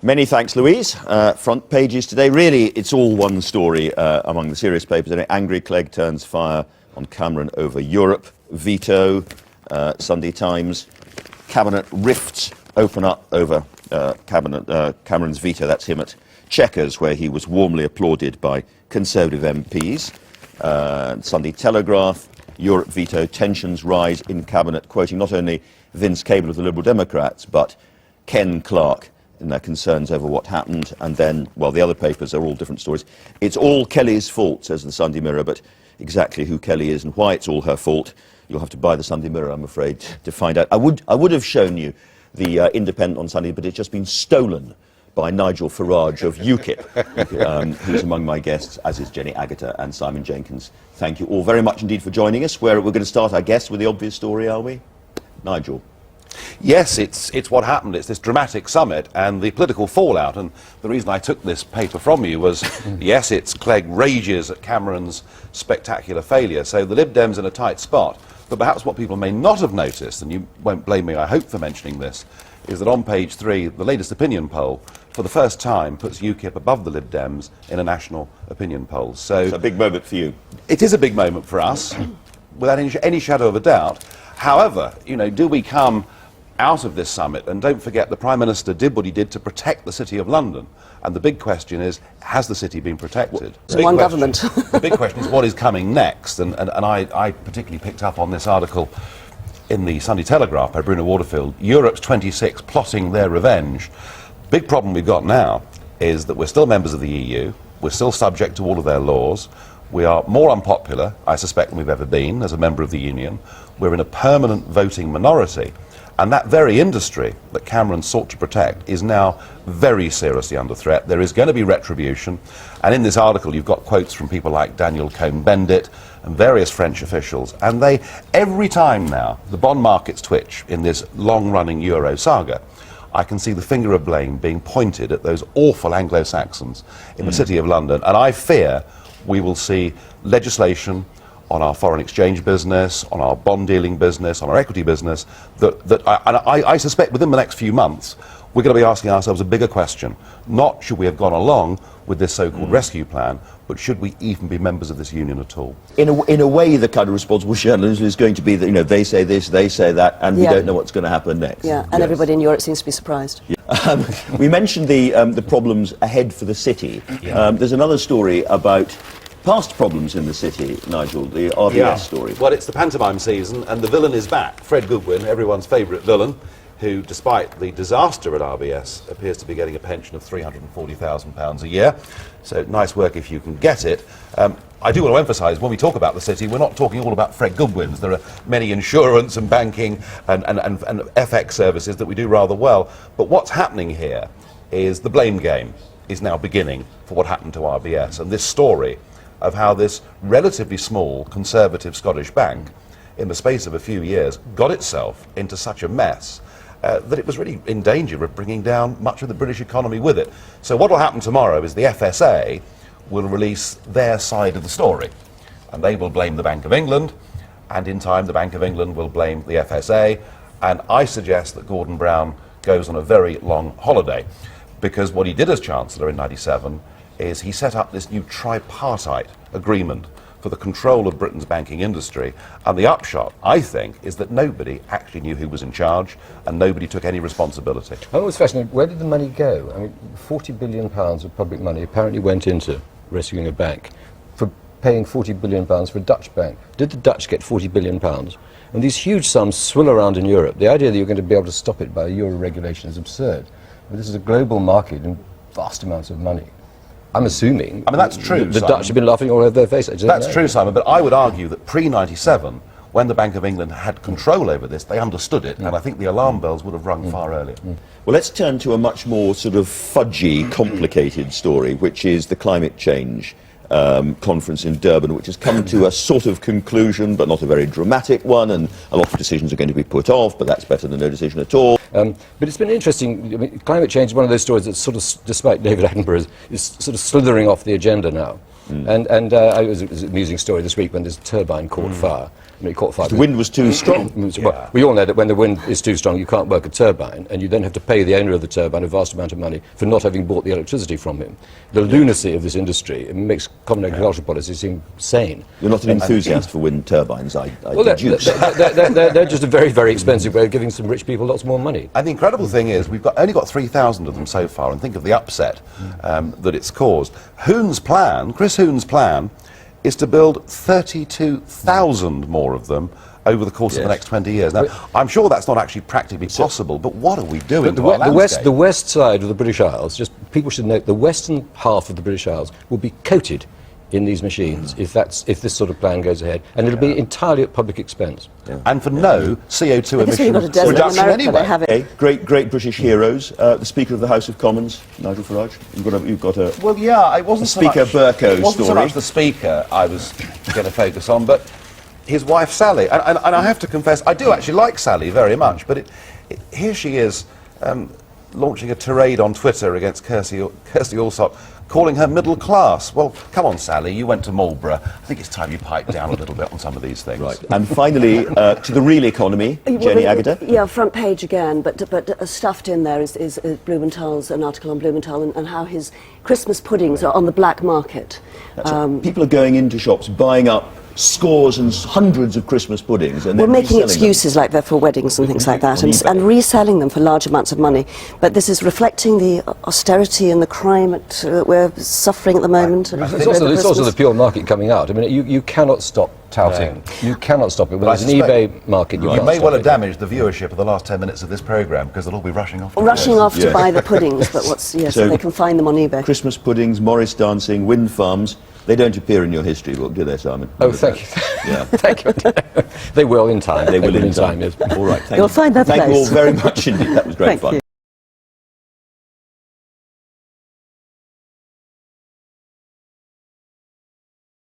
Many thanks, Louise. Front pages today. Really, it's all one story among the serious papers. Angry Clegg turns fire on Cameron over Europe. Veto, Sunday Times. Cabinet rifts open up over Cameron's veto. That's him at Chequers, where he was warmly applauded by Conservative MPs. Sunday Telegraph. Europe veto, tensions rise in Cabinet, quoting not only Vince Cable of the Liberal Democrats, but Ken Clarke in their concerns over what happened. And then, well, the other papers are all different stories. It's all Kelly's fault, says the Sunday Mirror, but exactly who Kelly is and why it's all her fault, you'll have to buy the Sunday Mirror, I'm afraid, to find out. I would have shown you the Independent on Sunday, but it's just been stolen by Nigel Farage of UKIP, who's among my guests, as is Jenny Agutter and Simon Jenkins. Thank you all very much indeed for joining us. We're going to start, I guess, with the obvious story, are we? Nigel. Yes, it's what happened. It's this dramatic summit and the political fallout. And the reason I took this paper from you was, yes, it's Clegg rages at Cameron's spectacular failure. So the Lib Dems in a tight spot. But perhaps what people may not have noticed, and you won't blame me, I hope, for mentioning this, is that on page 3, the latest opinion poll, for the first time, puts UKIP above the Lib Dems in a national opinion poll. So it's a big moment for you. It is a big moment for us, without any shadow of a doubt. However, you know, do we come out of this summit? And don't forget, the Prime Minister did what he did to protect the City of London. And the big question is, has the city been protected? One government. The big question is, what is coming next? And I particularly picked up on this article in the Sunday Telegraph by Bruno Waterfield, Europe's 26 plotting their revenge. Big problem we've got now is that we're still members of the EU, we're still subject to all of their laws, we are more unpopular, I suspect, than we've ever been as a member of the Union, we're in a permanent voting minority, and that very industry that Cameron sought to protect is now very seriously under threat. There is going to be retribution, and in this article you've got quotes from people like Daniel Cohn-Bendit and various French officials, and they, every time now the bond markets twitch in this long-running Euro saga, I can see the finger of blame being pointed at those awful Anglo-Saxons in the City of London, and I fear we will see legislation on our foreign exchange business, on our bond dealing business, on our equity business, that I suspect within the next few months we're going to be asking ourselves a bigger question. Not should we have gone along with this so-called rescue plan, but should we even be members of this union at all? In a way, the kind of responsible journalism is going to be that, you know, they say this, they say that, and we don't know what's going to happen next. Yeah, and everybody in Europe seems to be surprised. Yeah. We mentioned the problems ahead for the city. Yeah. There's another story about past problems in the city, Nigel, the RBS story. Well, it's the pantomime season, and the villain is back. Fred Goodwin, everyone's favourite villain, who, despite the disaster at RBS, appears to be getting a pension of £340,000 a year. So nice work if you can get it. I do want to emphasise, when we talk about the city, we're not talking all about Fred Goodwins. There are many insurance and banking and FX services that we do rather well. But what's happening here is the blame game is now beginning for what happened to RBS. And this story of how this relatively small conservative Scottish bank, in the space of a few years, got itself into such a mess that it was really in danger of bringing down much of the British economy with it. So what will happen tomorrow is the FSA will release their side of the story, and they will blame the Bank of England, and in time the Bank of England will blame the FSA, and I suggest that Gordon Brown goes on a very long holiday, because what he did as Chancellor in '97 is he set up this new tripartite agreement for the control of Britain's banking industry, and the upshot, I think, is that nobody actually knew who was in charge, and nobody took any responsibility. I was fascinated, where did the money go? I mean, £40 billion of public money apparently went into rescuing a bank for paying £40 billion for a Dutch bank. Did the Dutch get £40 billion? And these huge sums swill around in Europe. The idea that you're going to be able to stop it by euro regulation is absurd. But this is a global market and vast amounts of money. I'm assuming. I mean, that's true. The Dutch have been laughing all over their faces. That's true, Simon, but I would argue that pre-'97, when the Bank of England had control over this, they understood it, and I think the alarm bells would have rung far earlier. Well, let's turn to a much more sort of fudgy, complicated story, which is the climate change conference in Durban, which has come to a sort of conclusion, but not a very dramatic one, and a lot of decisions are going to be put off, but that's better than no decision at all. But it's been interesting. I mean, climate change is one of those stories that sort of, despite David Attenborough, is sort of slithering off the agenda now. It was an amusing story this week when this turbine caught fire. I mean, it caught fire. The wind was too strong. Well, we all know that when the wind is too strong, you can't work a turbine, and you then have to pay the owner of the turbine a vast amount of money for not having bought the electricity from him. The lunacy of this industry, it makes common agricultural policy seem sane. You're not an enthusiast for wind turbines, I Well, deduce. they're just a very, very expensive way of giving some rich people lots more money. And the incredible thing is, we've only got 3,000 of them so far, and think of the upset that it's caused. Chris Hoon's plan, is to build 32,000 more of them over the course of the next 20 years. Now, I'm sure that's not actually practically possible, but what are we doing to our landscape? The west side of the British Isles, just people should note, the western half of the British Isles will be coated in these machines if this sort of plan goes ahead, and it'll be entirely at public expense. And for no CO2 I guess we've got a emission desert in reduction America, anyway. they have it. Okay, great British heroes. The Speaker of the House of Commons, Nigel Farage. You've got a Well, yeah, it wasn't Speaker Burko it wasn't so story. much the Speaker I was going to focus on, but his wife Sally. And I have to confess, I do actually like Sally very much, but here she is launching a tirade on Twitter against Kirsty Allsop, calling her middle class. Well, come on, Sally, you went to Marlborough. I think it's time you pipe down a little bit on some of these things. Right. And finally, to the real economy, Jenny Agutter. Yeah, front page again, but stuffed in there is Blumenthal's, an article on Blumenthal and how his Christmas puddings are on the black market. That's right. People are going into shops, buying up scores and hundreds of Christmas puddings, and We're then making reselling excuses like that for weddings and things like that, On and eBay. reselling them for large amounts of money. But this is reflecting the austerity and the crime that we're suffering at the moment. It's also the pure market coming out. I mean, you cannot stop touting. You cannot stop it. When But I there's an eBay market, you You can't may stop well have it. damaged the viewership of the last 10 minutes of this programme, because they'll all be rushing off. Rushing off to Yeah. buy the puddings, but so So- they can find them on eBay. Christmas puddings, Morris dancing, wind farms. They don't appear in your history book, do they, Simon? Oh, thank you. Yeah. Thank you. They will in time. They will in yes. time. All right. Thank You'll find their Thank you all place. very much indeed. That was great Thank fun. you.